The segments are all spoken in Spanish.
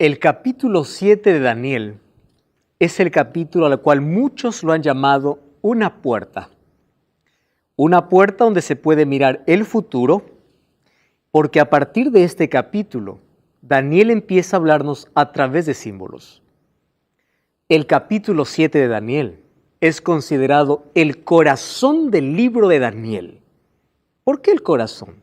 El capítulo 7 de Daniel es el capítulo al cual muchos lo han llamado una puerta. Una puerta donde se puede mirar el futuro, porque a partir de este capítulo, Daniel empieza a hablarnos a través de símbolos. El capítulo 7 de Daniel es considerado el corazón del libro de Daniel. ¿Por qué el corazón?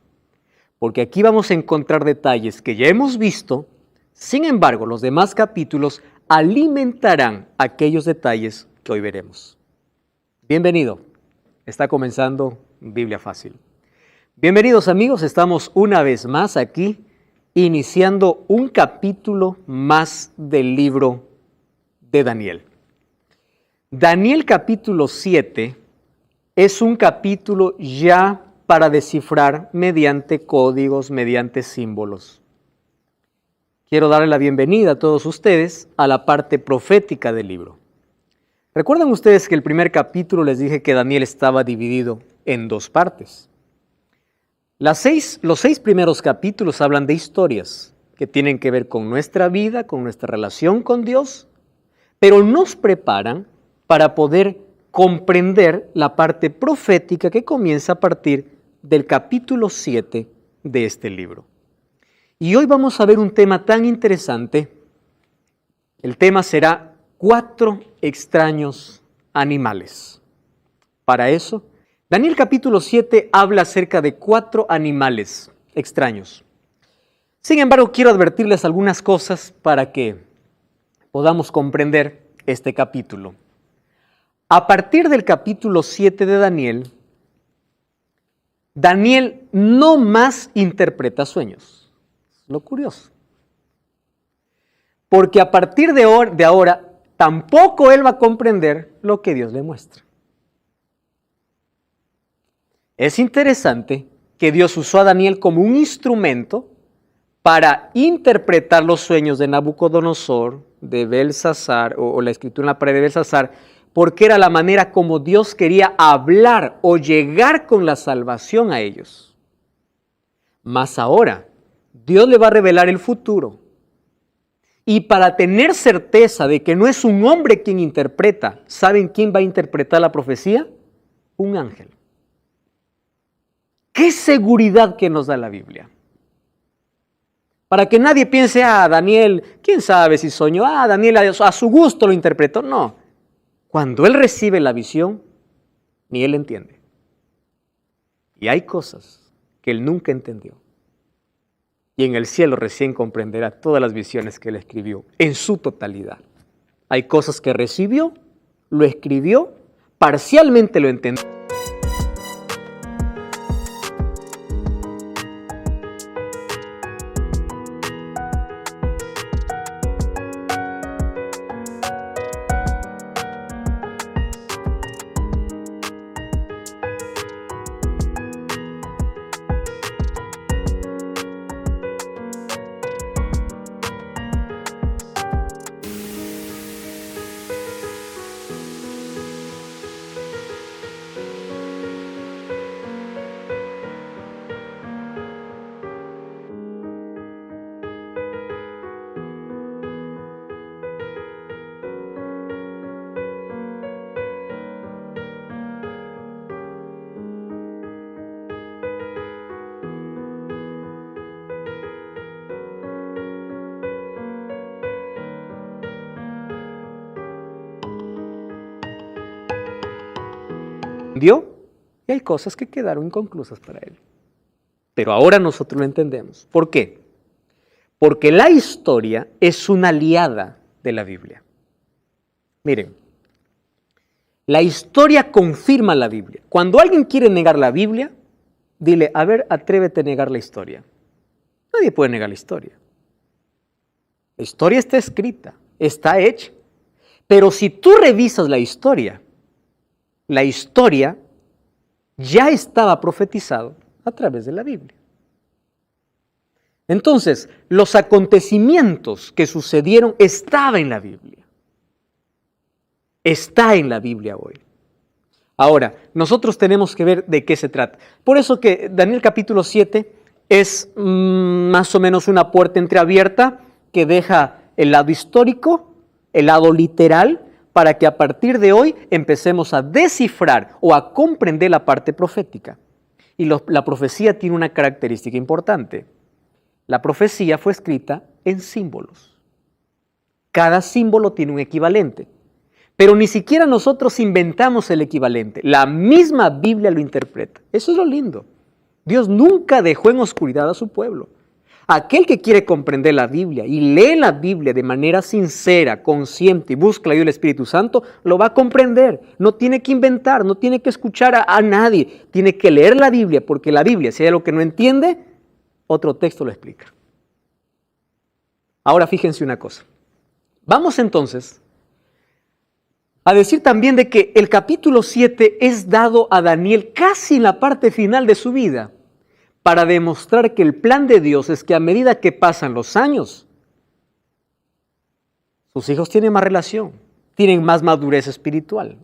Porque aquí vamos a encontrar detalles que ya hemos visto. Sin embargo, los demás capítulos alimentarán aquellos detalles que hoy veremos. Bienvenido. Está comenzando Biblia Fácil. Bienvenidos amigos, estamos una vez más aquí iniciando un capítulo más del libro de Daniel. Daniel capítulo 7 es un capítulo ya para descifrar mediante códigos, mediante símbolos. Quiero darle la bienvenida a todos ustedes a la parte profética del libro. ¿Recuerdan ustedes que el primer capítulo les dije que Daniel estaba dividido en dos partes? Los seis primeros capítulos hablan de historias que tienen que ver con nuestra vida, con nuestra relación con Dios, pero nos preparan para poder comprender la parte profética que comienza a partir del capítulo 7 de este libro. Y hoy vamos a ver un tema tan interesante. El tema será 4 extraños animales. Para eso, Daniel capítulo 7 habla acerca de 4 animales extraños. Sin embargo, quiero advertirles algunas cosas para que podamos comprender este capítulo. A partir del capítulo 7 de Daniel, Daniel no más interpreta sueños. Lo curioso. Porque a partir de ahora, tampoco él va a comprender lo que Dios le muestra. Es interesante que Dios usó a Daniel como un instrumento para interpretar los sueños de Nabucodonosor, de Belsasar, o la escritura en la pared de Belsasar, porque era la manera como Dios quería hablar o llegar con la salvación a ellos. Mas ahora, Dios le va a revelar el futuro. Y para tener certeza de que no es un hombre quien interpreta, ¿saben quién va a interpretar la profecía? Un ángel. ¡Qué seguridad que nos da la Biblia! Para que nadie piense, Daniel, quién sabe si soñó, Daniel a su gusto lo interpretó. No, cuando él recibe la visión, ni él entiende. Y hay cosas que él nunca entendió. Y en el cielo recién comprenderá todas las visiones que él escribió en su totalidad. Hay cosas que recibió, lo escribió, parcialmente lo entendió. Y hay cosas que quedaron inconclusas para él. Pero ahora nosotros lo entendemos. ¿Por qué? Porque la historia es una aliada de la Biblia. Miren, la historia confirma la Biblia. Cuando alguien quiere negar la Biblia, dile, atrévete a negar la historia. Nadie puede negar la historia. La historia está escrita, está hecha. Pero si tú revisas la historia ya estaba profetizado a través de la Biblia. Entonces, los acontecimientos que sucedieron estaban en la Biblia. Está en la Biblia hoy. Ahora, nosotros tenemos que ver de qué se trata. Por eso que Daniel capítulo 7 es más o menos una puerta entreabierta que deja el lado histórico, el lado literal, para que a partir de hoy empecemos a descifrar o a comprender la parte profética. Y la profecía tiene una característica importante. La profecía fue escrita en símbolos. Cada símbolo tiene un equivalente. Pero ni siquiera nosotros inventamos el equivalente. La misma Biblia lo interpreta. Eso es lo lindo. Dios nunca dejó en oscuridad a su pueblo. Aquel que quiere comprender la Biblia y lee la Biblia de manera sincera, consciente y busca la ayuda del Espíritu Santo, lo va a comprender. No tiene que inventar, no tiene que escuchar a nadie. Tiene que leer la Biblia, porque la Biblia, si hay algo que no entiende, otro texto lo explica. Ahora fíjense una cosa. Vamos entonces a decir también de que el capítulo 7 es dado a Daniel casi en la parte final de su vida, para demostrar que el plan de Dios es que a medida que pasan los años, sus hijos tienen más relación, tienen más madurez espiritual.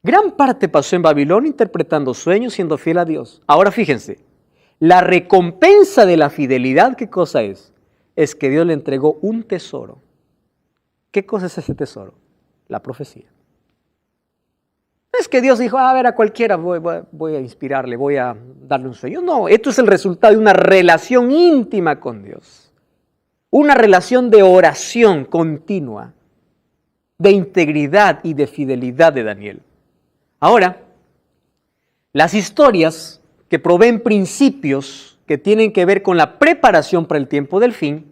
Gran parte pasó en Babilonia interpretando sueños, siendo fiel a Dios. Ahora fíjense, la recompensa de la fidelidad, ¿qué cosa es? Es que Dios le entregó un tesoro. ¿Qué cosa es ese tesoro? La profecía. Es que Dios dijo, a ver, a cualquiera voy a inspirarle, voy a darle un sueño. No, esto es el resultado de una relación íntima con Dios. Una relación de oración continua, de integridad y de fidelidad de Daniel. Ahora, las historias que proveen principios que tienen que ver con la preparación para el tiempo del fin,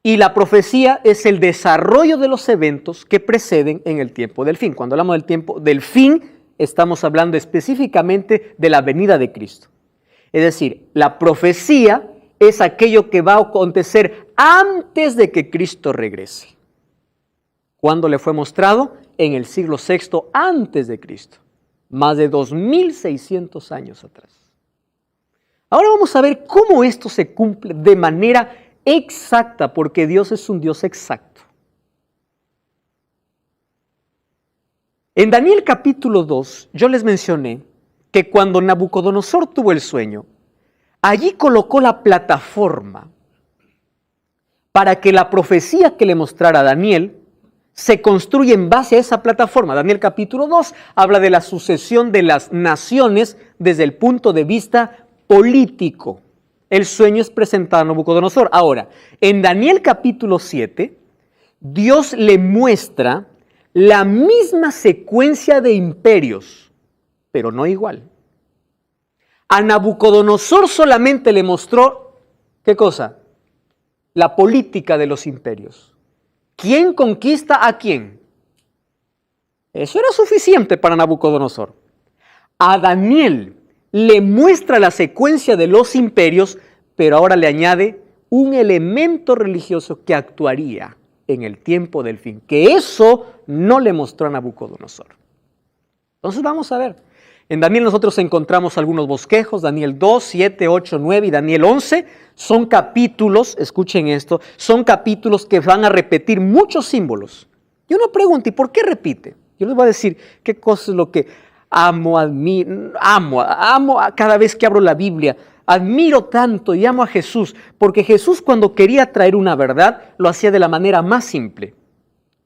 y la profecía es el desarrollo de los eventos que preceden en el tiempo del fin. Cuando hablamos del tiempo del fin, estamos hablando específicamente de la venida de Cristo. Es decir, la profecía es aquello que va a acontecer antes de que Cristo regrese. ¿Cuándo le fue mostrado? En el siglo VI antes de Cristo. Más de 2600 años atrás. Ahora vamos a ver cómo esto se cumple de manera exacta, porque Dios es un Dios exacto. En Daniel capítulo 2, yo les mencioné que cuando Nabucodonosor tuvo el sueño, allí colocó la plataforma para que la profecía que le mostrara a Daniel se construya en base a esa plataforma. Daniel capítulo 2 habla de la sucesión de las naciones desde el punto de vista político. El sueño es presentado a Nabucodonosor. Ahora, en Daniel capítulo 7, Dios le muestra la misma secuencia de imperios, pero no igual. A Nabucodonosor solamente le mostró, ¿qué cosa? La política de los imperios. ¿Quién conquista a quién? Eso era suficiente para Nabucodonosor. A Daniel le muestra la secuencia de los imperios, pero ahora le añade un elemento religioso que actuaría en el tiempo del fin, que eso no le mostró a Nabucodonosor. Entonces vamos a ver. En Daniel nosotros encontramos algunos bosquejos, Daniel 2, 7, 8, 9 y Daniel 11. Son capítulos, escuchen esto, son capítulos que van a repetir muchos símbolos. Y uno pregunta, ¿y por qué repite? Yo les voy a decir qué cosa es lo que amo cada vez que abro la Biblia. Admiro tanto y amo a Jesús, porque Jesús cuando quería traer una verdad, lo hacía de la manera más simple,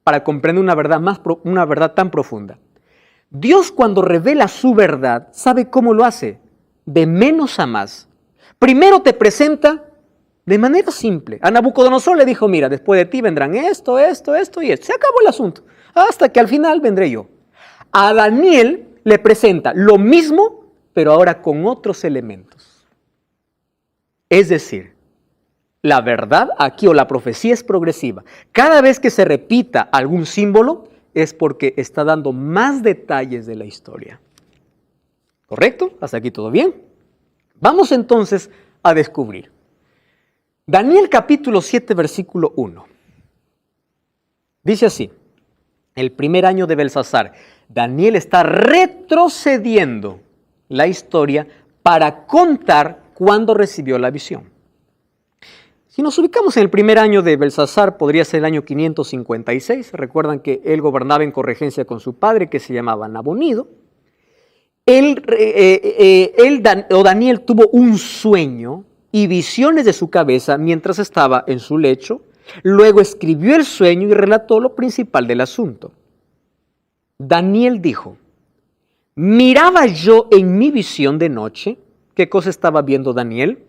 para comprender una verdad tan profunda. Dios cuando revela su verdad, ¿sabe cómo lo hace? De menos a más. Primero te presenta de manera simple. A Nabucodonosor le dijo, mira, después de ti vendrán esto y esto. Se acabó el asunto, hasta que al final vendré yo. A Daniel le presenta lo mismo, pero ahora con otros elementos. Es decir, la verdad aquí o la profecía es progresiva. Cada vez que se repita algún símbolo es porque está dando más detalles de la historia. ¿Correcto? ¿Hasta aquí todo bien? Vamos entonces a descubrir. Daniel capítulo 7, versículo 1. Dice así, el primer año de Belsasar, Daniel está retrocediendo la historia para contar cuándo recibió la visión. Si nos ubicamos en el primer año de Belsasar, podría ser el año 556. Recuerdan que él gobernaba en corregencia con su padre, que se llamaba Nabonido. Daniel tuvo un sueño y visiones de su cabeza mientras estaba en su lecho. Luego escribió el sueño y relató lo principal del asunto. Daniel dijo: miraba yo en mi visión de noche. ¿Qué cosa estaba viendo Daniel?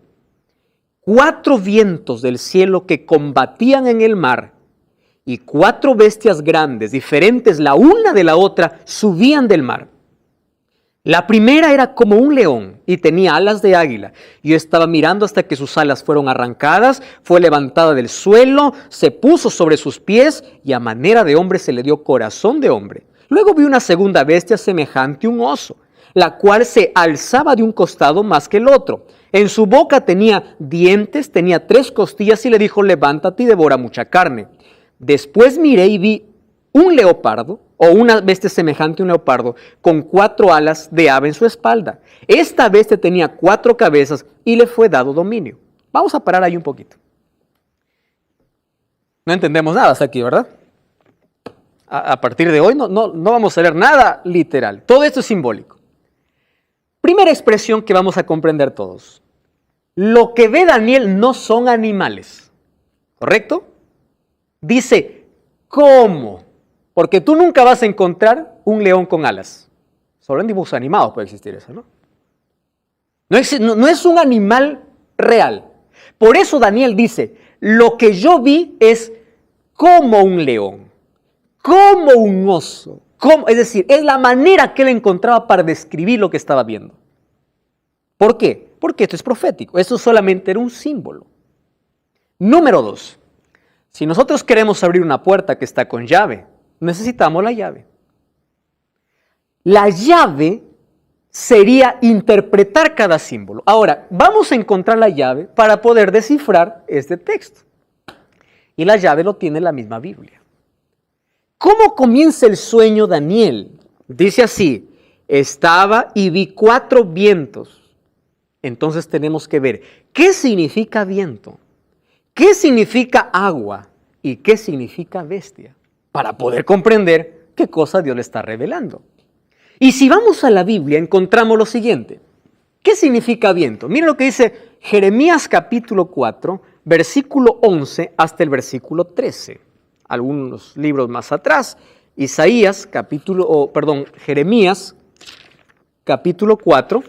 4 vientos del cielo que combatían en el mar, y 4 bestias grandes, diferentes la una de la otra, subían del mar. La primera era como un león y tenía alas de águila. Yo estaba mirando hasta que sus alas fueron arrancadas, fue levantada del suelo, se puso sobre sus pies y a manera de hombre se le dio corazón de hombre. Luego vi una segunda bestia semejante a un oso, la cual se alzaba de un costado más que el otro. En su boca tenía dientes, tenía 3 costillas y le dijo: levántate y devora mucha carne. Después miré y vi un leopardo, o una bestia semejante a un leopardo, con 4 alas de ave en su espalda. Esta bestia tenía 4 cabezas y le fue dado dominio. Vamos a parar ahí un poquito. No entendemos nada hasta aquí, ¿verdad? A partir de hoy no vamos a leer nada literal. Todo esto es simbólico. Primera expresión que vamos a comprender todos. Lo que ve Daniel no son animales, ¿correcto? Dice, ¿cómo? Porque tú nunca vas a encontrar un león con alas. Solo en dibujos animados puede existir eso, ¿no? No es un animal real. Por eso Daniel dice, lo que yo vi es como un león, como un oso. Es decir, es la manera que él encontraba para describir lo que estaba viendo. ¿Por qué? Porque esto es profético. Esto solamente era un símbolo. Número 2. Si nosotros queremos abrir una puerta que está con llave, necesitamos la llave. La llave sería interpretar cada símbolo. Ahora, vamos a encontrar la llave para poder descifrar este texto. Y la llave lo tiene la misma Biblia. ¿Cómo comienza el sueño Daniel? Dice así, estaba y vi 4 vientos. Entonces tenemos que ver, ¿qué significa viento? ¿Qué significa agua? ¿Y qué significa bestia? Para poder comprender qué cosa Dios le está revelando. Y si vamos a la Biblia, encontramos lo siguiente. ¿Qué significa viento? Miren lo que dice Jeremías capítulo 4, versículo 11 hasta el versículo 13. Algunos libros más atrás, Jeremías capítulo 4,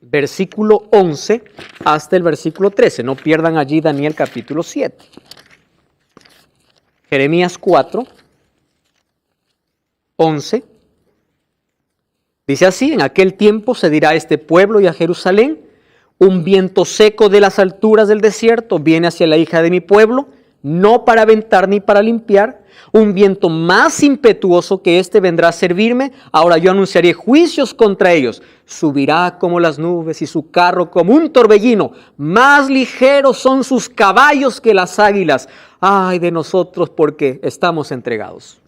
versículo 11 hasta el versículo 13. No pierdan allí Daniel capítulo 7. Jeremías 4, 11. Dice así, en aquel tiempo se dirá a este pueblo y a Jerusalén, un viento seco de las alturas del desierto viene hacia la hija de mi pueblo, no para aventar ni para limpiar, un viento más impetuoso que este vendrá a servirme. Ahora yo anunciaré juicios contra ellos. Subirá como las nubes y su carro como un torbellino. Más ligeros son sus caballos que las águilas. Ay de nosotros porque estamos entregados.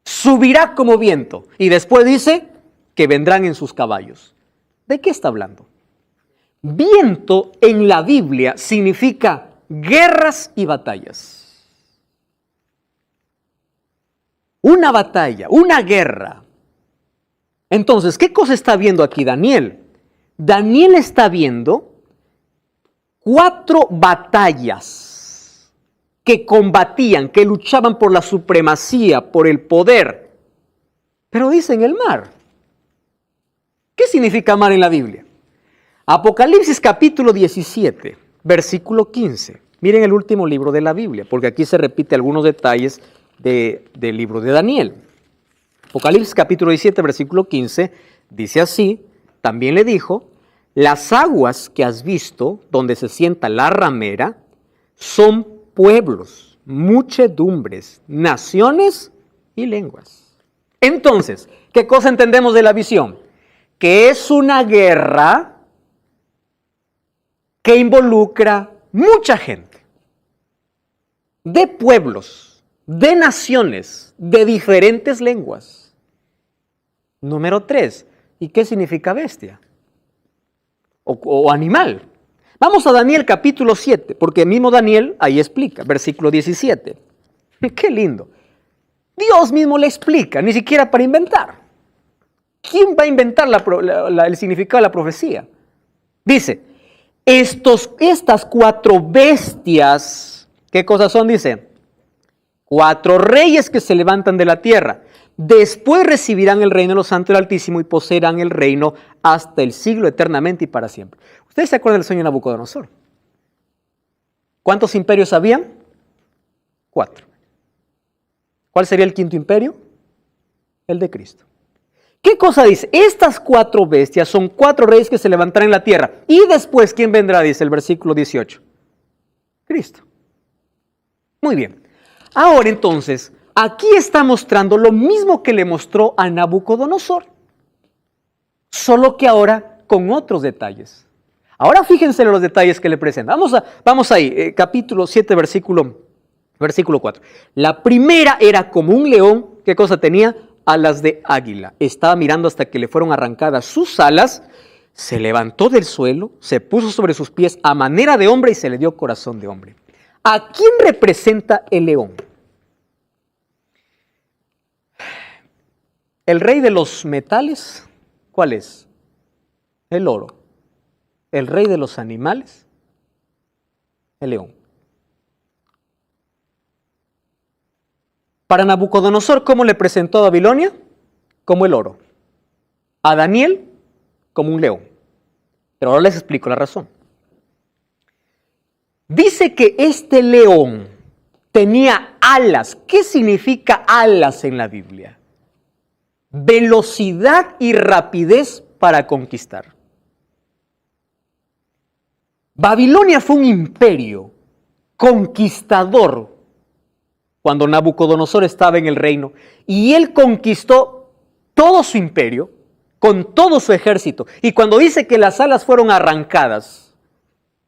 Subirá como viento. Y después dice que vendrán en sus caballos. ¿De qué está hablando? Viento en la Biblia significa guerras y batallas. Una batalla, una guerra. Entonces, ¿qué cosa está viendo aquí Daniel? Daniel está viendo 4 batallas que combatían, que luchaban por la supremacía, por el poder. Pero dice en el mar. ¿Qué significa mar en la Biblia? Apocalipsis capítulo 17, versículo 15. Miren el último libro de la Biblia, porque aquí se repite algunos detalles del libro de Daniel. Apocalipsis capítulo 17, versículo 15, dice así, también le dijo, las aguas que has visto, donde se sienta la ramera, son pueblos, muchedumbres, naciones y lenguas. Entonces, ¿qué cosa entendemos de la visión? Que es una guerra que involucra mucha gente, de pueblos, de naciones, de diferentes lenguas. Número 3, ¿y qué significa bestia? O animal. Vamos a Daniel capítulo 7, porque mismo Daniel ahí explica, versículo 17. ¡Qué lindo! Dios mismo le explica, ni siquiera para inventar. ¿Quién va a inventar el significado de la profecía? Dice, Estas 4 bestias, ¿qué cosas son? Dice, 4 reyes que se levantan de la tierra. Después recibirán el reino de los santos del Altísimo y poseerán el reino hasta el siglo eternamente y para siempre. ¿Ustedes se acuerdan del sueño de Nabucodonosor? ¿Cuántos imperios habían? 4. ¿Cuál sería el 5.º imperio? El de Cristo. ¿Qué cosa dice? Estas 4 bestias son 4 reyes que se levantarán en la tierra. Y después, ¿quién vendrá? Dice el versículo 18. Cristo. Muy bien. Ahora entonces, aquí está mostrando lo mismo que le mostró a Nabucodonosor. Solo que ahora con otros detalles. Ahora fíjense en los detalles que le presenta. Vamos ahí, capítulo 7, versículo 4. La primera era como un león. ¿Qué cosa tenía? Alas de águila. Estaba mirando hasta que le fueron arrancadas sus alas, se levantó del suelo, se puso sobre sus pies a manera de hombre y se le dio corazón de hombre. ¿A quién representa el león? ¿El rey de los metales? ¿Cuál es? El oro. ¿El rey de los animales? El león. Para Nabucodonosor, ¿cómo le presentó a Babilonia? Como el oro. A Daniel, como un león. Pero ahora les explico la razón. Dice que este león tenía alas. ¿Qué significa alas en la Biblia? Velocidad y rapidez para conquistar. Babilonia fue un imperio conquistador cuando Nabucodonosor estaba en el reino, y él conquistó todo su imperio, con todo su ejército. Y cuando dice que las alas fueron arrancadas,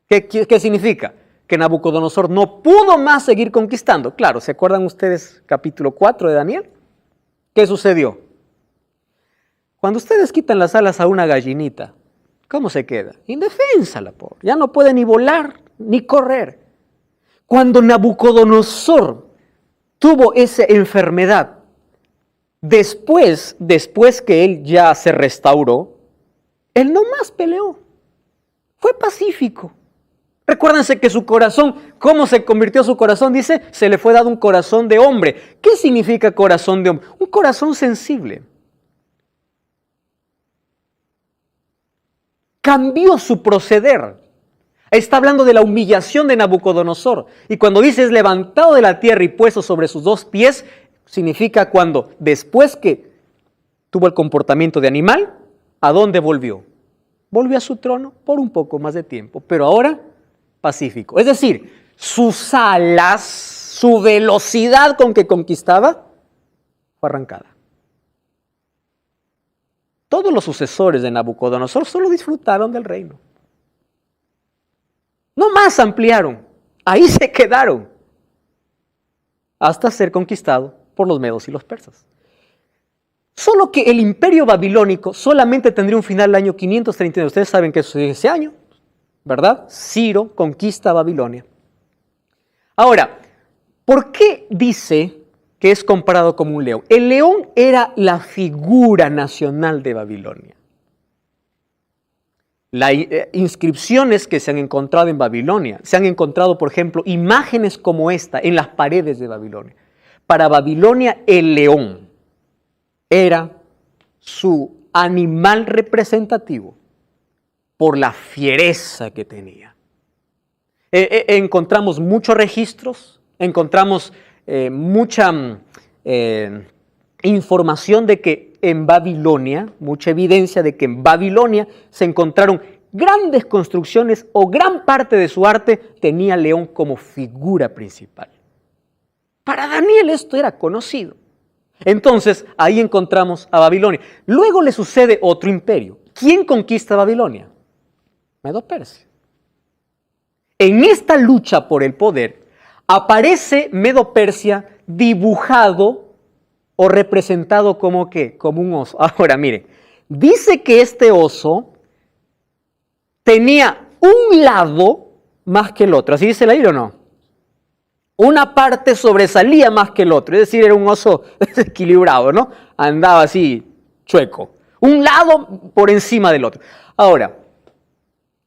¿qué significa? Que Nabucodonosor no pudo más seguir conquistando. Claro, ¿se acuerdan ustedes capítulo 4 de Daniel? ¿Qué sucedió? Cuando ustedes quitan las alas a una gallinita, ¿cómo se queda? Indefensa la pobre, ya no puede ni volar ni correr. Cuando Nabucodonosor tuvo esa enfermedad, después que él ya se restauró, él no más peleó. Fue pacífico. Recuérdense que su corazón, ¿cómo se convirtió su corazón? Dice, se le fue dado un corazón de hombre. ¿Qué significa corazón de hombre? Un corazón sensible. Cambió su proceder. Está hablando de la humillación de Nabucodonosor. Y cuando dice es levantado de la tierra y puesto sobre sus 2 pies, significa cuando después que tuvo el comportamiento de animal, ¿a dónde volvió? Volvió a su trono por un poco más de tiempo, pero ahora pacífico. Es decir, sus alas, su velocidad con que conquistaba, fue arrancada. Todos los sucesores de Nabucodonosor solo disfrutaron del reino. No más ampliaron, ahí se quedaron, hasta ser conquistado por los medos y los persas. Solo que el imperio babilónico solamente tendría un final el año 539. Ustedes saben que sucedió ese año, ¿verdad? Ciro conquista Babilonia. Ahora, ¿por qué dice que es comparado como un león? El león era la figura nacional de Babilonia. Las inscripciones que se han encontrado en Babilonia, se han encontrado, por ejemplo, imágenes como esta en las paredes de Babilonia. Para Babilonia, el león era su animal representativo por la fiereza que tenía. Encontramos muchos registros, encontramos mucha información de que en Babilonia, mucha evidencia de que en Babilonia se encontraron grandes construcciones o gran parte de su arte tenía león como figura principal. Para Daniel esto era conocido. Entonces ahí encontramos a Babilonia. Luego le sucede otro imperio. ¿Quién conquista Babilonia? Medo-Persia. En esta lucha por el poder aparece Medo-Persia dibujado o representado como ¿qué? Como un oso. Ahora mire, dice que este oso tenía un lado más que el otro. ¿Así dice la Biblia o no? Una parte sobresalía más que el otro. Es decir, era un oso desequilibrado, ¿no? Andaba así chueco. Un lado por encima del otro. Ahora,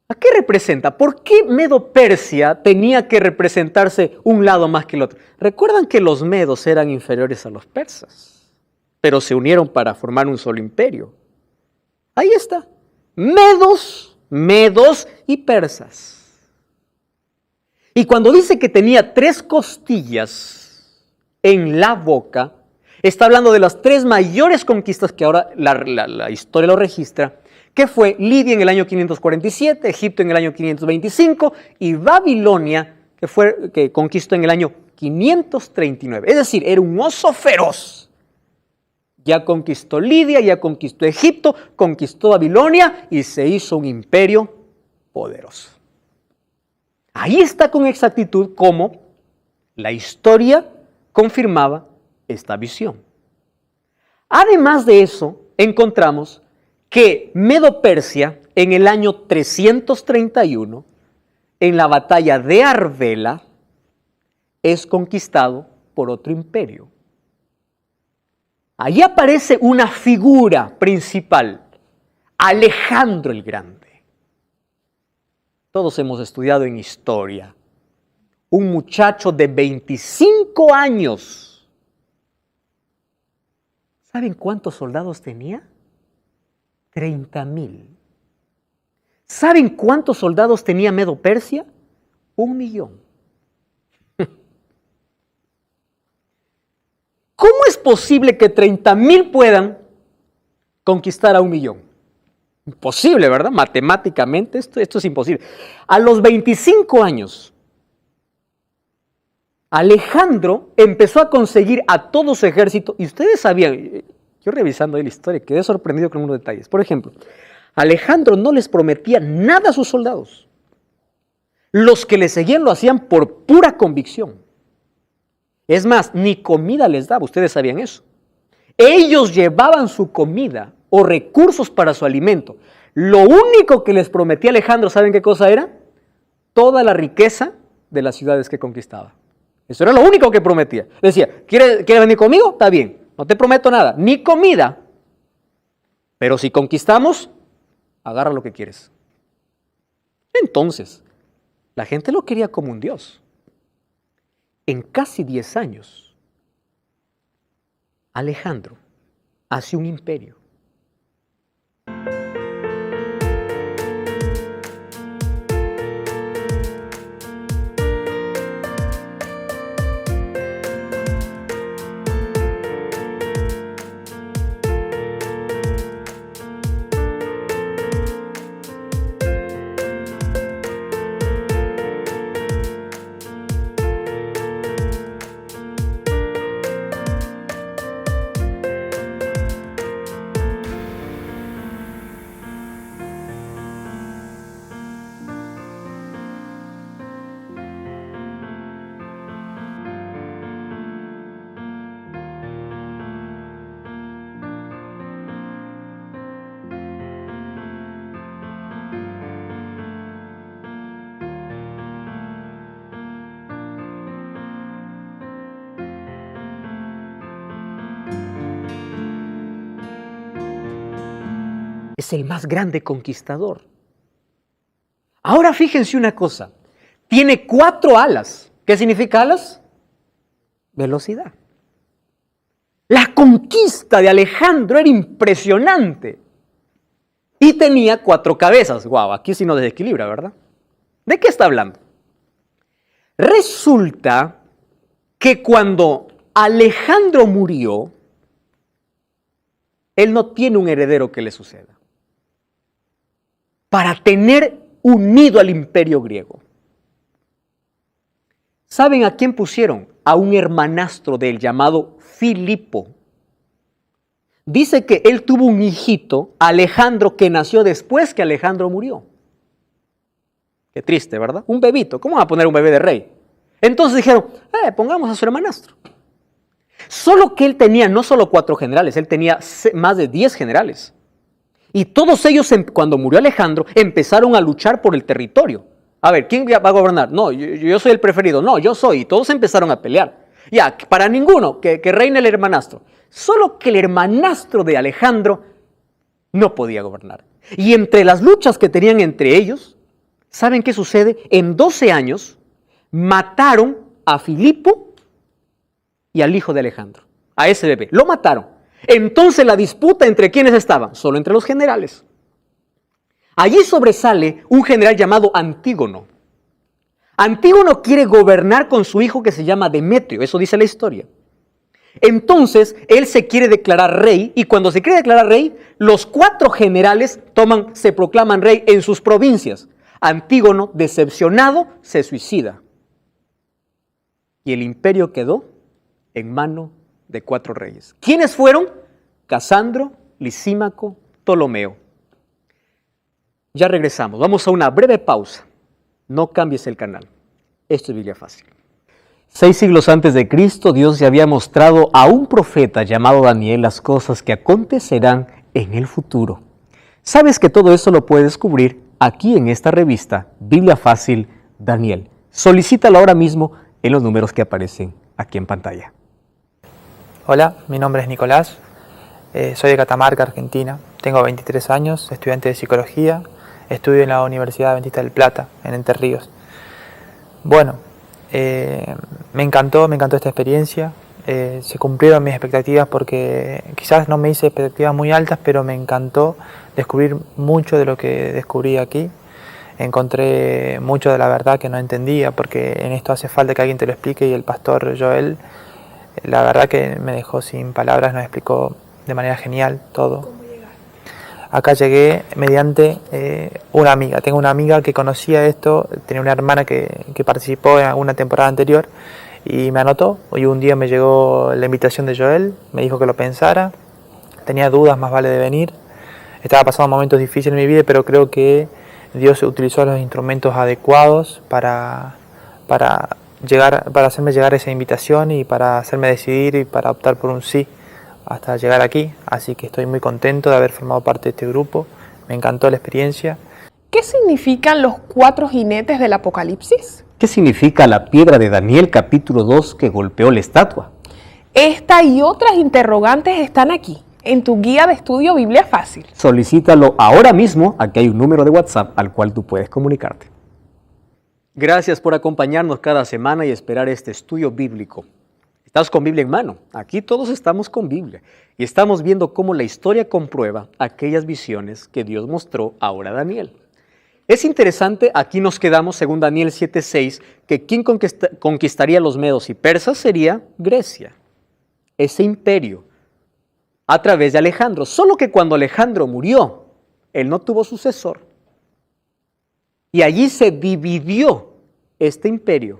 ¿A qué representa? ¿Por qué Medo-Persia tenía que representarse un lado más que el otro? Recuerdan que los medos eran inferiores a los persas, pero se unieron para formar un solo imperio. Ahí está. Medos y persas. Y cuando dice que tenía 3 costillas en la boca, está hablando de las 3 mayores conquistas que ahora la historia lo registra, que fue Lidia en el año 547, Egipto en el año 525 y Babilonia, que conquistó en el año 539. Es decir, era un oso feroz. Ya conquistó Lidia, ya conquistó Egipto, conquistó Babilonia y se hizo un imperio poderoso. Ahí está con exactitud cómo la historia confirmaba esta visión. Además de eso, encontramos que Medo-Persia en el año 331, en la batalla de Arbela, es conquistado por otro imperio. Allí aparece una figura principal, Alejandro el Grande. Todos hemos estudiado en historia. Un muchacho de 25 años. ¿Saben cuántos soldados tenía? 30,000. ¿Saben cuántos soldados tenía Medo-Persia? 1,000,000. ¿Cómo es posible que 30,000 puedan conquistar a 1,000,000? Imposible, ¿verdad? Matemáticamente esto es imposible. A los 25 años, Alejandro empezó a conseguir a todo su ejército, y ustedes sabían, yo revisando ahí la historia, quedé sorprendido con unos detalles. Por ejemplo, Alejandro no les prometía nada a sus soldados. Los que le seguían lo hacían por pura convicción. Es más, ni comida les daba, ustedes sabían eso. Ellos llevaban su comida o recursos para su alimento. Lo único que les prometía Alejandro, ¿saben qué cosa era? Toda la riqueza de las ciudades que conquistaba. Eso era lo único que prometía. Decía, ¿quieres venir conmigo? Está bien, no te prometo nada, ni comida. Pero si conquistamos, agarra lo que quieres. Entonces, la gente lo quería como un dios. En casi 10 años, Alejandro hace un imperio. Es el más grande conquistador. Ahora fíjense una cosa, tiene 4 alas. ¿Qué significa alas? Velocidad. La conquista de Alejandro era impresionante. Y tenía 4 cabezas. Guau, aquí sí nos desequilibra, ¿verdad? ¿De qué está hablando? Resulta que cuando Alejandro murió, él no tiene un heredero que le suceda. Para tener unido al imperio griego. ¿Saben a quién pusieron? A un hermanastro de él llamado Filipo. Dice que él tuvo un hijito, Alejandro, que nació después que Alejandro murió. Qué triste, ¿verdad? Un bebito. ¿Cómo van a poner un bebé de rey? Entonces dijeron, pongamos a su hermanastro. Solo que él tenía no solo 4 generales, él tenía más de 10 generales. Y todos ellos, cuando murió Alejandro, empezaron a luchar por el territorio. A ver, ¿quién va a gobernar? No, yo soy el preferido. No, yo soy. Y todos empezaron a pelear. Ya, para ninguno, que reine el hermanastro. Solo que el hermanastro de Alejandro no podía gobernar. Y entre las luchas que tenían entre ellos, ¿Saben qué sucede? En 12 años mataron a Filipo y al hijo de Alejandro, a ese bebé. Lo mataron. Entonces la disputa entre quiénes estaban, solo entre los generales. Allí sobresale un general llamado Antígono. Antígono quiere gobernar con su hijo que se llama Demetrio, eso dice la historia. Entonces él se quiere declarar rey y cuando se quiere declarar rey, los 4 generales se proclaman rey en sus provincias. Antígono, decepcionado, se suicida. Y el imperio quedó en mano de 4 reyes. ¿Quiénes fueron? Casandro, Lisímaco, Ptolomeo. Ya regresamos, vamos a una breve pausa. No cambies el canal. Esto es Biblia Fácil. 6 siglos antes de Cristo, Dios ya había mostrado a un profeta llamado Daniel las cosas que acontecerán en el futuro. ¿Sabes que todo eso lo puedes descubrir aquí en esta revista, Biblia Fácil Daniel? Solicítalo ahora mismo en los números que aparecen aquí en pantalla. Hola, mi nombre es Nicolás, soy de Catamarca, Argentina, tengo 23 años, estudiante de psicología, estudio en la Universidad Adventista del Plata, en Entre Ríos. Bueno, me encantó esta experiencia, se cumplieron mis expectativas porque quizás no me hice expectativas muy altas, pero me encantó descubrir mucho de lo que descubrí aquí. Encontré mucho de la verdad que no entendía, porque en esto hace falta que alguien te lo explique y el pastor Joel, la verdad que me dejó sin palabras, nos explicó de manera genial todo. Acá llegué mediante una amiga. Tengo una amiga que conocía esto, tenía una hermana que participó en alguna temporada anterior y me anotó. Y un día me llegó la invitación de Joel, me dijo que lo pensara, tenía dudas, más vale de venir. Estaba pasando momentos difíciles en mi vida, pero creo que Dios utilizó los instrumentos adecuados para hacerme llegar esa invitación y para hacerme decidir y para optar por un sí hasta llegar aquí. Así que estoy muy contento de haber formado parte de este grupo. Me encantó la experiencia. ¿Qué significan los 4 jinetes del Apocalipsis? ¿Qué significa la piedra de Daniel capítulo 2 que golpeó la estatua? Esta y otras interrogantes están aquí, en tu guía de estudio Biblia Fácil. Solicítalo ahora mismo, aquí hay un número de WhatsApp al cual tú puedes comunicarte. Gracias por acompañarnos cada semana y esperar este estudio bíblico. Estás con Biblia en mano, aquí todos estamos con Biblia y estamos viendo cómo la historia comprueba aquellas visiones que Dios mostró ahora a Daniel. Es interesante, aquí nos quedamos según Daniel 7:6, que quien conquistaría los medos y persas sería Grecia, ese imperio, a través de Alejandro. Solo que cuando Alejandro murió, él no tuvo sucesor. Y allí se dividió este imperio.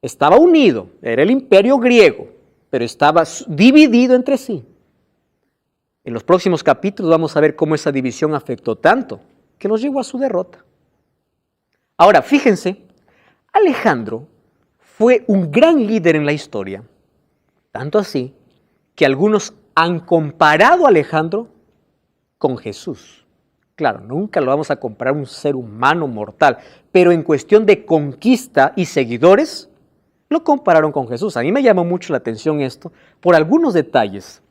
Estaba unido, era el imperio griego, pero estaba dividido entre sí. En los próximos capítulos vamos a ver cómo esa división afectó tanto que los llevó a su derrota. Ahora, fíjense, Alejandro fue un gran líder en la historia, tanto así que algunos han comparado a Alejandro con Jesús. Claro, nunca lo vamos a comparar a un ser humano mortal, pero en cuestión de conquista y seguidores, lo compararon con Jesús. A mí me llamó mucho la atención esto por algunos detalles.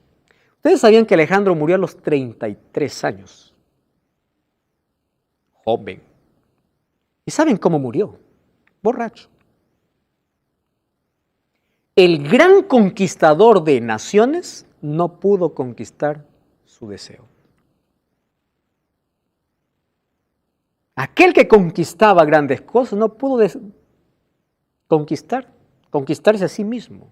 Ustedes sabían que Alejandro murió a los 33 años. Joven. ¿Y saben cómo murió? Borracho. El gran conquistador de naciones no pudo conquistar su deseo. Aquel que conquistaba grandes cosas no pudo conquistarse a sí mismo.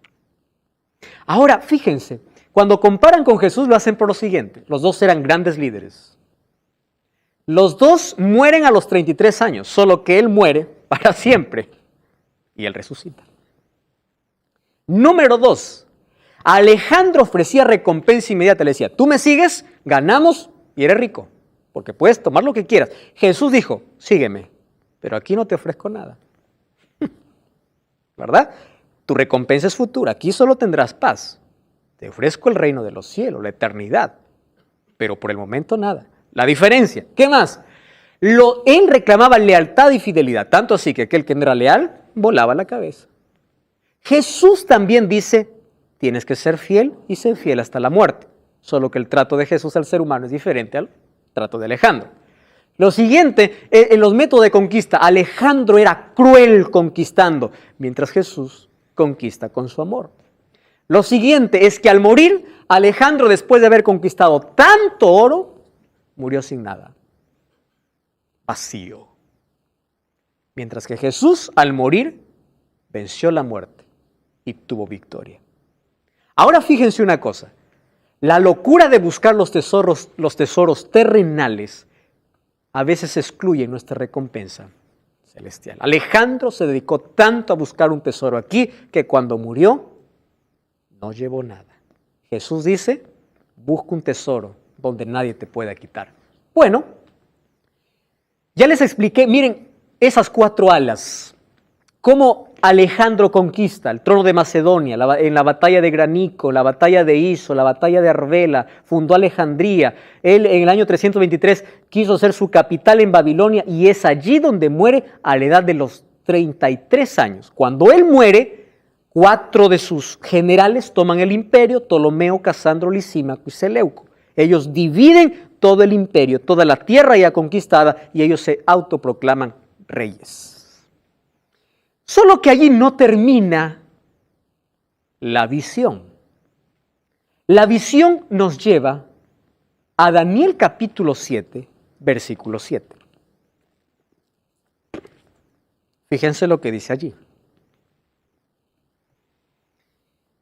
Ahora, fíjense, cuando comparan con Jesús lo hacen por lo siguiente. Los dos eran grandes líderes. Los dos mueren a los 33 años, solo que él muere para siempre y él resucita. Número 2, Alejandro ofrecía recompensa inmediata. Le decía, tú me sigues, ganamos y eres rico, porque puedes tomar lo que quieras. Jesús dijo, sígueme, pero aquí no te ofrezco nada. ¿Verdad? Tu recompensa es futura, aquí solo tendrás paz. Te ofrezco el reino de los cielos, la eternidad, pero por el momento nada. La diferencia, ¿qué más? Él reclamaba lealtad y fidelidad, tanto así que aquel que no era leal volaba la cabeza. Jesús también dice, tienes que ser fiel y ser fiel hasta la muerte, solo que el trato de Jesús al ser humano es diferente al trato de Alejandro. Lo siguiente, en los métodos de conquista, Alejandro era cruel conquistando, mientras Jesús conquista con su amor. Lo siguiente es que al morir, Alejandro, después de haber conquistado tanto oro, murió sin nada, vacío. Mientras que Jesús, al morir, venció la muerte y tuvo victoria. Ahora fíjense una cosa, la locura de buscar los tesoros terrenales a veces excluye nuestra recompensa celestial. Alejandro se dedicó tanto a buscar un tesoro aquí que cuando murió no llevó nada. Jesús dice, busca un tesoro donde nadie te pueda quitar. Bueno, ya les expliqué, miren esas 4 alas, cómo Alejandro conquista el trono de Macedonia, en la batalla de Granico, la batalla de Iso, la batalla de Arbela, fundó Alejandría. Él en el año 323 quiso ser su capital en Babilonia y es allí donde muere a la edad de los 33 años. Cuando él muere, 4 de sus generales toman el imperio, Ptolomeo, Casandro, Lisímaco y Seleuco. Ellos dividen todo el imperio, toda la tierra ya conquistada y ellos se autoproclaman reyes. Solo que allí no termina la visión. La visión nos lleva a Daniel capítulo 7, versículo 7. Fíjense lo que dice allí.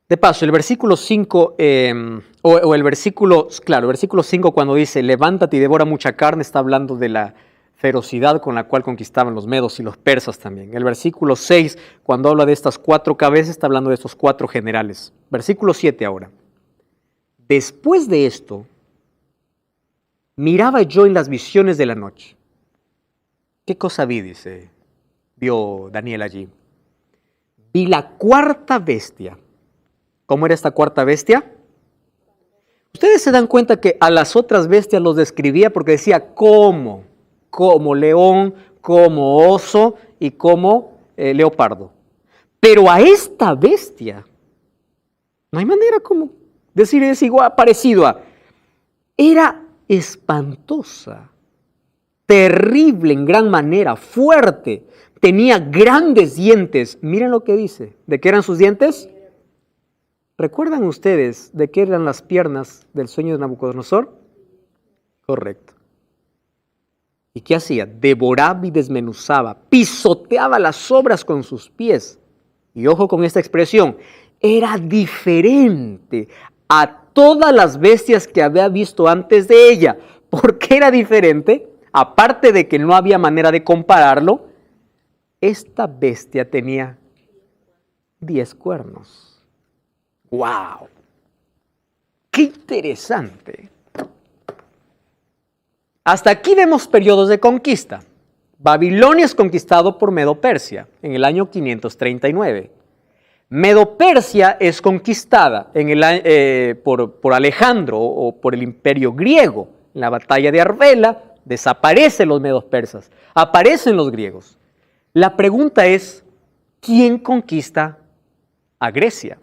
De paso, el versículo 5, el versículo 5 cuando dice, levántate y devora mucha carne, está hablando de la ferocidad con la cual conquistaban los medos y los persas también. El versículo 6, cuando habla de estas 4 cabezas, está hablando de estos 4 generales. Versículo 7 ahora. Después de esto, miraba yo en las visiones de la noche. ¿Qué cosa vi? Vio Daniel allí. Vi la 4ª bestia. ¿Cómo era esta 4ª bestia? Ustedes se dan cuenta que a las otras bestias los describía porque decía ¿cómo? Como león, como oso y como leopardo. Pero a esta bestia, no hay manera como decir es igual, parecido a. Era espantosa, terrible en gran manera, fuerte, tenía grandes dientes. Miren lo que dice. ¿De qué eran sus dientes? ¿Recuerdan ustedes de qué eran las piernas del sueño de Nabucodonosor? Correcto. ¿Y qué hacía? Devoraba y desmenuzaba, pisoteaba las obras con sus pies. Y ojo con esta expresión, era diferente a todas las bestias que había visto antes de ella. ¿Por qué era diferente? Aparte de que no había manera de compararlo, esta bestia tenía 10 cuernos. ¡Wow! ¡Qué interesante! Hasta aquí vemos periodos de conquista. Babilonia es conquistado por Medo-Persia en el año 539. Medo-Persia es conquistada por Alejandro o por el imperio griego. En la batalla de Arbela desaparecen los medos persas, aparecen los griegos. La pregunta es, ¿quién conquista a Grecia?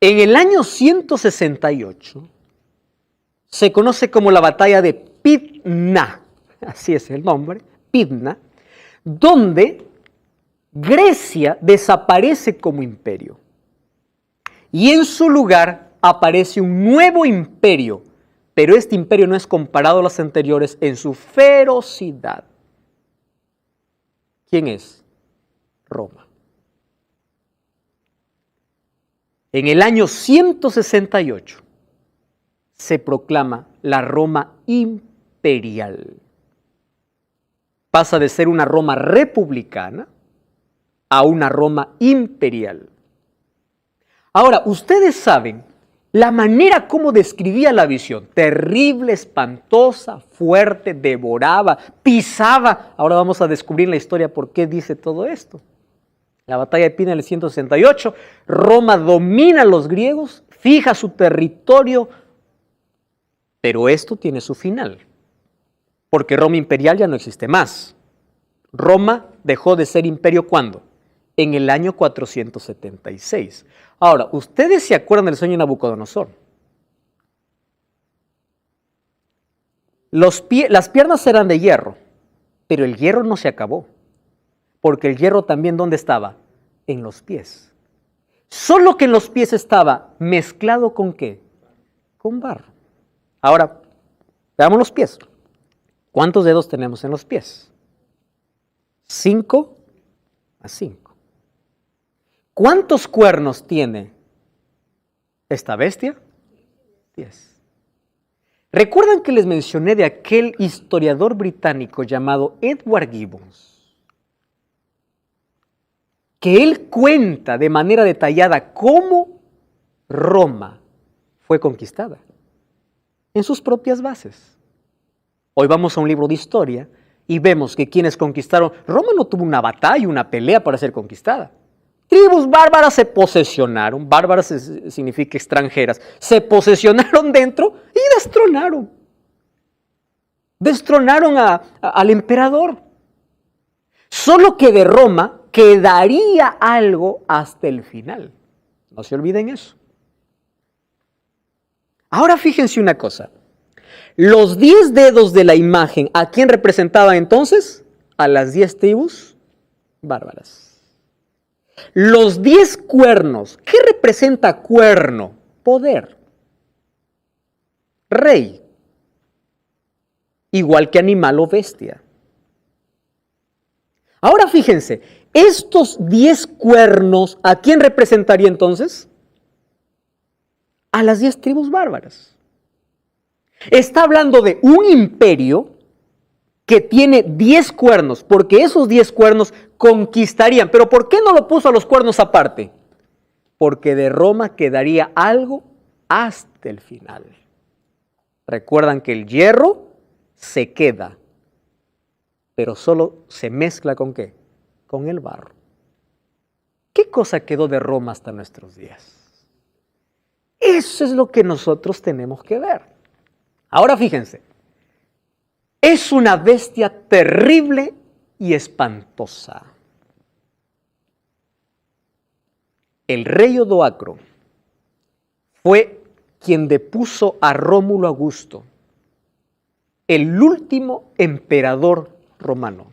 En el año 168, se conoce como la batalla de Pydna, así es el nombre, Pydna, donde Grecia desaparece como imperio. Y en su lugar aparece un nuevo imperio, pero este imperio no es comparado a los anteriores en su ferocidad. ¿Quién es? Roma. En el año 168, se proclama la Roma imperial. Pasa de ser una Roma republicana a una Roma imperial. Ahora, ustedes saben la manera como describía la visión. Terrible, espantosa, fuerte, devoraba, pisaba. Ahora vamos a descubrir la historia por qué dice todo esto. La batalla de Pydna del 168, Roma domina a los griegos, fija su territorio. Pero esto tiene su final, porque Roma imperial ya no existe más. Roma dejó de ser imperio ¿cuándo? En el año 476. Ahora, ¿ustedes se acuerdan del sueño de Nabucodonosor? Las piernas eran de hierro, pero el hierro no se acabó, porque el hierro también, ¿dónde estaba? En los pies. Solo que en los pies estaba mezclado ¿con qué? Con barro. Ahora, veamos los pies. ¿Cuántos dedos tenemos en los pies? 5 a 5. ¿Cuántos cuernos tiene esta bestia? 10. ¿Recuerdan que les mencioné de aquel historiador británico llamado Edward Gibbons? Que él cuenta de manera detallada cómo Roma fue conquistada en sus propias bases. Hoy vamos a un libro de historia y vemos que quienes conquistaron, Roma no tuvo una batalla, una pelea para ser conquistada. Tribus bárbaras se posesionaron, bárbaras significa extranjeras, se posesionaron dentro y destronaron. Destronaron al emperador. Solo que de Roma quedaría algo hasta el final. No se olviden eso. Ahora fíjense una cosa. Los 10 dedos de la imagen, ¿a quién representaban entonces? A las 10 tribus bárbaras. Los 10 cuernos, ¿qué representa cuerno? Poder. Rey. Igual que animal o bestia. Ahora fíjense, estos 10 cuernos, ¿a quién representaría entonces? A las 10 tribus bárbaras. Está hablando de un imperio que tiene 10 cuernos, porque esos 10 cuernos conquistarían. ¿Pero por qué no lo puso a los cuernos aparte? Porque de Roma quedaría algo hasta el final. Recuerdan que el hierro se queda, pero solo se mezcla ¿con qué? Con el barro. ¿Qué cosa quedó de Roma hasta nuestros días? Eso es lo que nosotros tenemos que ver. Ahora fíjense, es una bestia terrible y espantosa. El rey Odoacro fue quien depuso a Rómulo Augusto, el último emperador romano.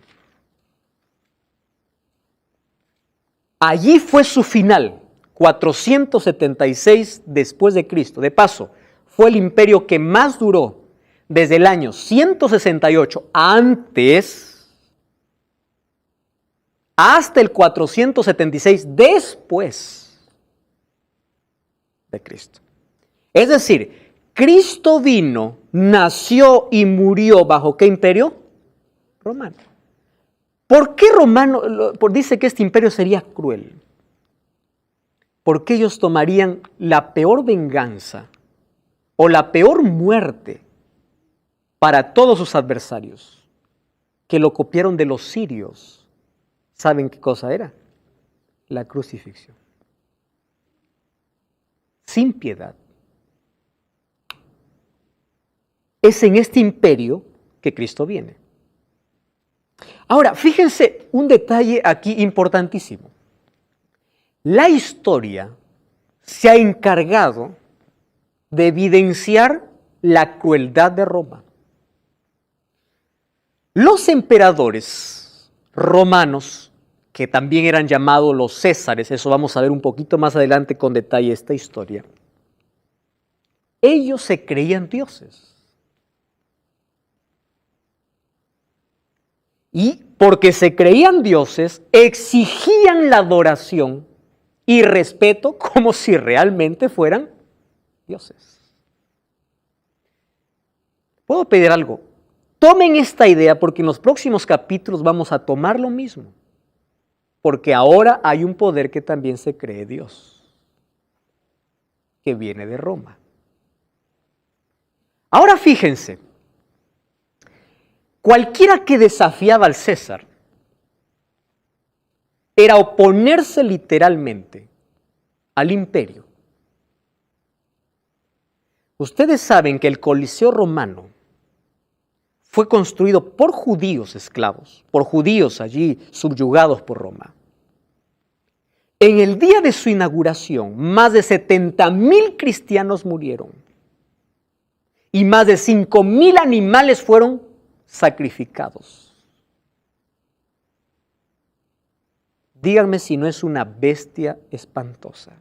Allí fue su final, 476 después de Cristo. De paso, fue el imperio que más duró desde el año 168 antes hasta el 476 después de Cristo. Es decir, Cristo vino, nació y murió ¿bajo qué imperio? Romano. ¿Por qué romano? Dice que este imperio sería cruel. Porque ellos tomarían la peor venganza o la peor muerte para todos sus adversarios, que lo copiaron de los sirios. ¿Saben qué cosa era? La crucifixión. Sin piedad. Es en este imperio que Cristo viene. Ahora, fíjense un detalle aquí importantísimo. La historia se ha encargado de evidenciar la crueldad de Roma. Los emperadores romanos, que también eran llamados los Césares, eso vamos a ver un poquito más adelante con detalle esta historia, ellos se creían dioses. Y porque se creían dioses, exigían la adoración y respeto como si realmente fueran dioses. ¿Puedo pedir algo? Tomen esta idea porque en los próximos capítulos vamos a tomar lo mismo. Porque ahora hay un poder que también se cree Dios, que viene de Roma. Ahora fíjense, cualquiera que desafiaba al César era oponerse literalmente al imperio. Ustedes saben que el Coliseo romano fue construido por judíos esclavos, por judíos allí subyugados por Roma. En el día de su inauguración, más de 70,000 cristianos murieron. y más de 5,000 animales fueron sacrificados. Díganme si no es una bestia espantosa.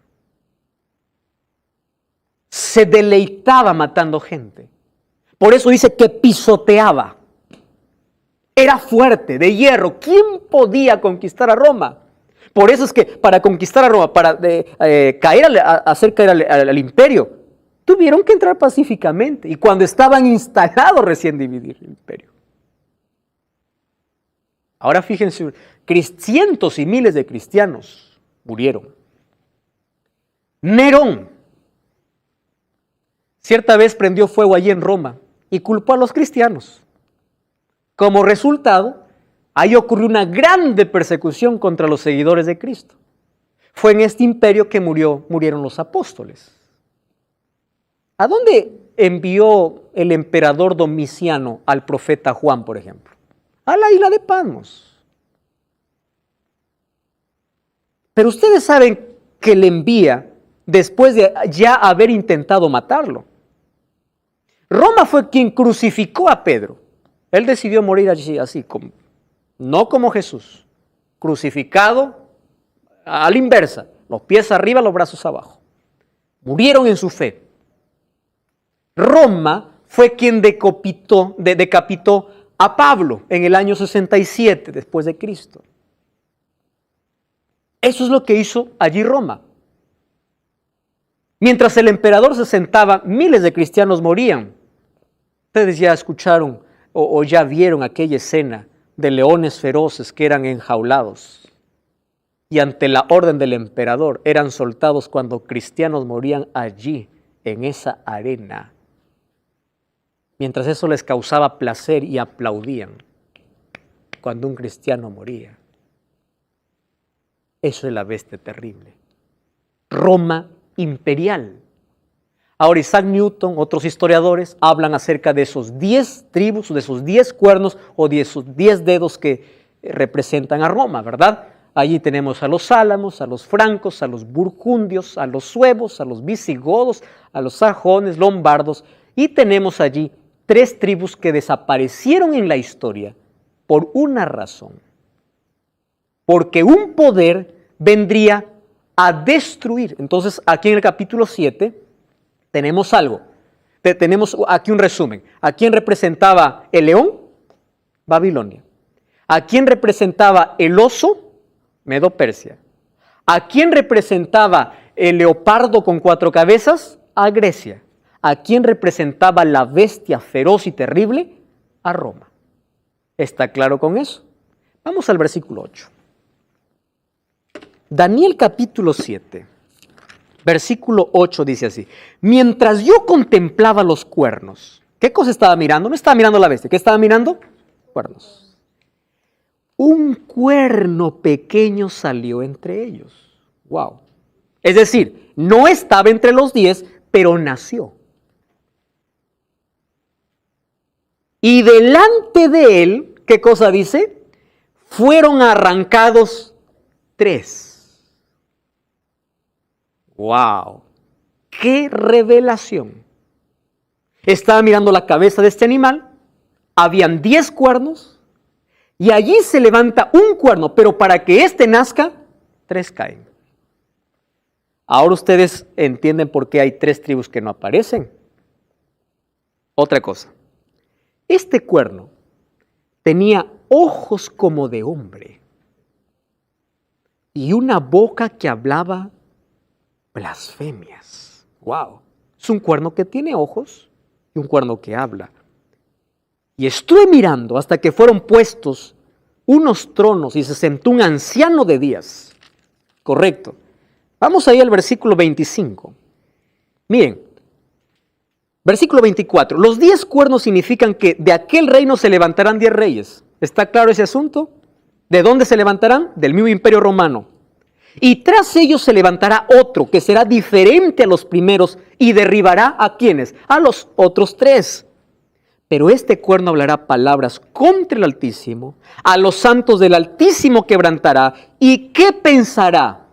Se deleitaba matando gente. Por eso dice que pisoteaba. Era fuerte, de hierro. ¿Quién podía conquistar a Roma? Por eso es que para conquistar a Roma, para hacer caer al imperio, tuvieron que entrar pacíficamente. Y cuando estaban instalados recién dividir el imperio. Ahora fíjense, cientos y miles de cristianos murieron. Nerón cierta vez prendió fuego allí en Roma y culpó a los cristianos. Como resultado, ahí ocurrió una grande persecución contra los seguidores de Cristo. Fue en este imperio que murieron los apóstoles. ¿A dónde envió el emperador Domiciano al profeta Juan, por ejemplo? A la isla de Patmos. Pero ustedes saben que le envía después de ya haber intentado matarlo. Roma fue quien crucificó a Pedro. Él decidió morir allí así, no como Jesús, crucificado a la inversa, los pies arriba, los brazos abajo. Murieron en su fe. Roma fue quien decapitó a Pablo en el año 67 después de Cristo. Eso es lo que hizo allí Roma. Mientras el emperador se sentaba, miles de cristianos morían. Ustedes ya escucharon o ya vieron aquella escena de leones feroces que eran enjaulados y ante la orden del emperador eran soltados cuando cristianos morían allí, en esa arena. Mientras eso les causaba placer y aplaudían cuando un cristiano moría. Eso es la bestia terrible. Roma imperial. Ahora Isaac Newton, otros historiadores, hablan acerca de esos 10 tribus, de esos 10 cuernos o de esos 10 dedos que representan a Roma, ¿verdad? Allí tenemos a los álamos, a los francos, a los burgundios, a los suevos, a los visigodos, a los sajones, lombardos, y tenemos allí 3 tribus que desaparecieron en la historia por una razón. Porque un poder vendría a destruir. Entonces, aquí en el capítulo 7 tenemos algo. Tenemos aquí un resumen. ¿A quién representaba el león? Babilonia. ¿A quién representaba el oso? Medo-Persia. ¿A quién representaba el leopardo con 4 cabezas? A Grecia. ¿A quién representaba la bestia feroz y terrible? A Roma. ¿Está claro con eso? Vamos al versículo 8. Daniel capítulo 7, versículo 8 dice así: mientras yo contemplaba los cuernos, ¿qué cosa estaba mirando? No estaba mirando la bestia, ¿qué estaba mirando? Cuernos. Un cuerno pequeño salió entre ellos. Wow. Es decir, no estaba entre los 10, pero nació. Y delante de él, ¿qué cosa dice? Fueron arrancados 3. ¡Wow! ¡Qué revelación! Estaba mirando la cabeza de este animal, habían 10 cuernos, y allí se levanta un cuerno, pero para que éste nazca, 3 caen. Ahora ustedes entienden por qué hay 3 tribus que no aparecen. Otra cosa, este cuerno tenía ojos como de hombre y una boca que hablaba blasfemias. ¡Wow! Es un cuerno que tiene ojos y un cuerno que habla. Y estuve mirando hasta que fueron puestos unos tronos y se sentó un anciano de días. Correcto. Vamos ahí al versículo 25. Miren, versículo 24. Los 10 cuernos significan que de aquel reino se levantarán 10 reyes. ¿Está claro ese asunto? ¿De dónde se levantarán? Del mismo imperio romano. Y tras ellos se levantará otro que será diferente a los primeros y derribará ¿a quiénes? A los otros 3. Pero este cuerno hablará palabras contra el Altísimo, a los santos del Altísimo quebrantará. ¿Y qué pensará?